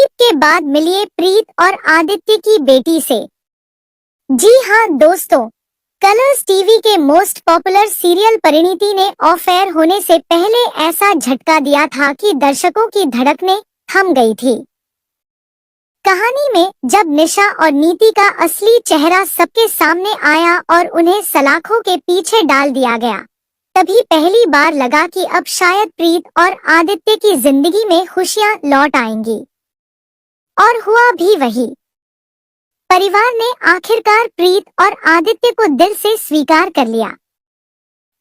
Leap के बाद मिलिए प्रीत और आदित्य की बेटी से। जी हाँ दोस्तों, कलर्स टीवी के मोस्ट पॉपुलर सीरियल परिणीति ने ऑफ एयर होने से पहले ऐसा झटका दिया था कि दर्शकों की धड़कनें थम गई थी। कहानी में जब निशा और नीति का असली चेहरा सबके सामने आया और उन्हें सलाखों के पीछे डाल दिया गया, तभी पहली बार लगा कि अब शायद प्रीत और आदित्य की जिंदगी में खुशियां लौट आएंगी। और हुआ भी वही। परिवार ने आखिरकार प्रीत और आदित्य को दिल से स्वीकार कर लिया।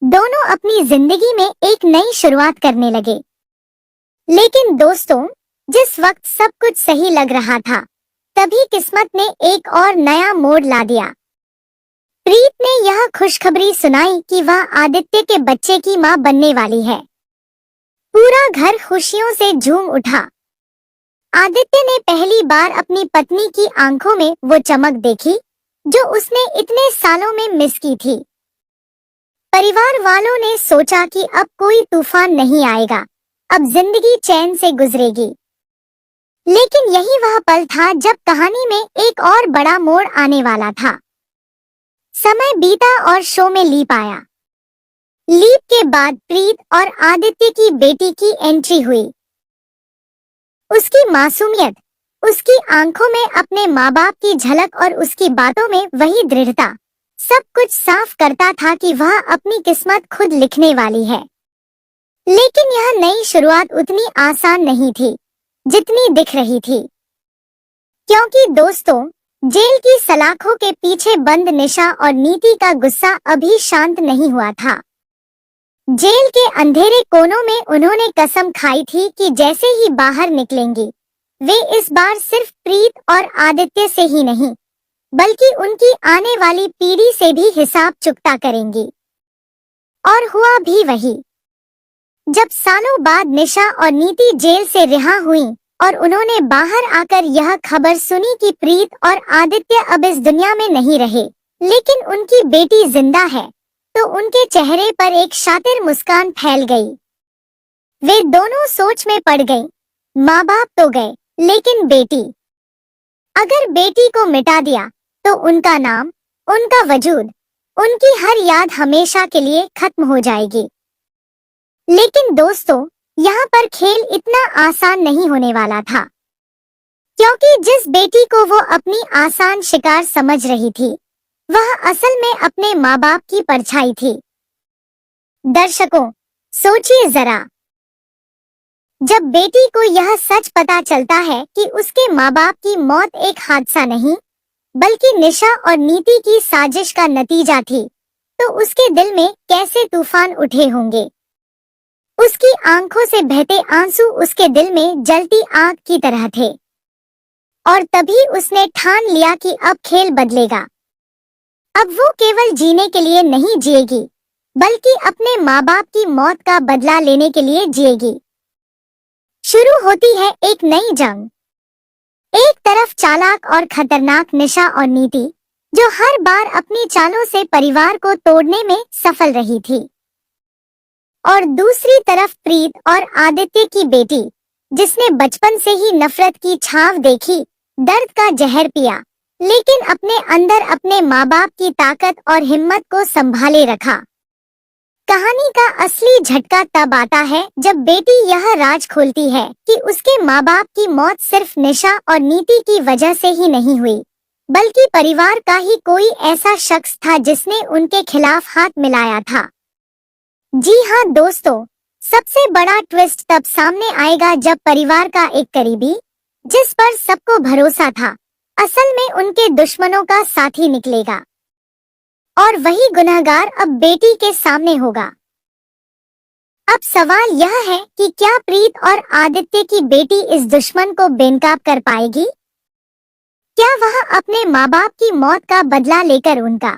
दोनों अपनी जिंदगी में एक नई शुरुआत करने लगे। लेकिन दोस्तों, जिस वक्त सब कुछ सही लग रहा था, तभी किस्मत ने एक और नया मोड़ ला दिया। प्रीत ने यह खुशखबरी सुनाई कि वह आदित्य के बच्चे की मां बनने वाली है। पूरा घर खुशियों से झूम उठा। आदित्य ने पहली बार अपनी पत्नी की आंखों में वो चमक देखी जो उसने इतने सालों में मिस की थी। परिवार वालों ने सोचा कि अब कोई तूफान नहीं आएगा, अब जिंदगी चैन से गुजरेगी। लेकिन यही वह पल था जब कहानी में एक और बड़ा मोड़ आने वाला था। समय बीता और शो में लीप आया। लीप के बाद प्रीत और आदित्य की बेटी की एंट्री हुई। उसकी मासूमियत, उसकी आंखों में अपने माँ बाप की झलक और उसकी बातों में वही दृढ़ता, सब कुछ साफ करता था कि वह अपनी किस्मत खुद लिखने वाली है। लेकिन यह नई शुरुआत उतनी आसान नहीं थी जितनी दिख रही थी। क्योंकि दोस्तों, जेल की सलाखों के पीछे बंद निशा और नीति का गुस्सा अभी शांत नहीं हुआ था। जेल के अंधेरे कोनों में उन्होंने कसम खाई थी कि जैसे ही बाहर निकलेंगी, वे इस बार सिर्फ प्रीत और आदित्य से ही नहीं, बल्कि उनकी आने वाली पीढ़ी से भी हिसाब चुकता करेंगी। और हुआ भी वही। जब सालों बाद निशा और नीति जेल से रिहा हुई और उन्होंने बाहर आकर यह खबर सुनी कि प्रीत और आदित्य अब इस दुनिया में नहीं रहे, लेकिन उनकी बेटी जिंदा है, तो उनके चेहरे पर एक शातिर मुस्कान फैल गई। वे दोनों सोच में पड़ गईं। माँ बाप तो गए, लेकिन बेटी? अगर बेटी को मिटा दिया तो उनका नाम, उनका वजूद, उनकी हर याद हमेशा के लिए खत्म हो जाएगी। लेकिन दोस्तों, यहाँ पर खेल इतना आसान नहीं होने वाला था, क्योंकि जिस बेटी को वो अपनी आसान शिकार समझ रही थी, वह असल में अपने माँ बाप की परछाई थी। दर्शकों, सोचिए जरा, जब बेटी को यह सच पता चलता है कि उसके माँ बाप की मौत एक हादसा नहीं, बल्कि निशा और नीति की साजिश का नतीजा थी, तो उसके दिल में कैसे तूफान उठे होंगे। उसकी आंखों से बहते आंसू उसके दिल में जलती आग की तरह थे। और तभी उसने ठान लिया कि अब खेल बदलेगा। अब वो केवल जीने के लिए नहीं जिएगी, बल्कि अपने माँ बाप की मौत का बदला लेने के लिए जिएगी। शुरू होती है एक नई जंग। एक तरफ चालाक और खतरनाक निशा और नीति, जो हर बार अपनी चालों से परिवार को तोड़ने में सफल रही थी। और दूसरी तरफ प्रीत और आदित्य की बेटी, जिसने बचपन से ही नफरत की छाव देखी, दर्द का जहर पिया, लेकिन अपने अंदर अपने माँ बाप की ताकत और हिम्मत को संभाले रखा। कहानी का असली झटका तब आता है जब बेटी यह राज खोलती है कि उसके माँ बाप की मौत सिर्फ निशा और नीति की वजह से ही नहीं हुई, बल्कि परिवार का ही कोई ऐसा शख्स था जिसने उनके खिलाफ हाथ मिलाया था। जी हाँ दोस्तों, सबसे बड़ा ट्विस्ट तब सामने आएगा जब परिवार का एक करीबी, जिस पर सबको भरोसा था, असल में उनके दुश्मनों का साथी निकलेगा। और वही गुनहगार अब बेटी के सामने होगा। अब सवाल यह है कि क्या प्रीत और आदित्य की बेटी इस दुश्मन को बेनकाब कर पाएगी? क्या वह अपने माँ बाप की मौत का बदला लेकर उनका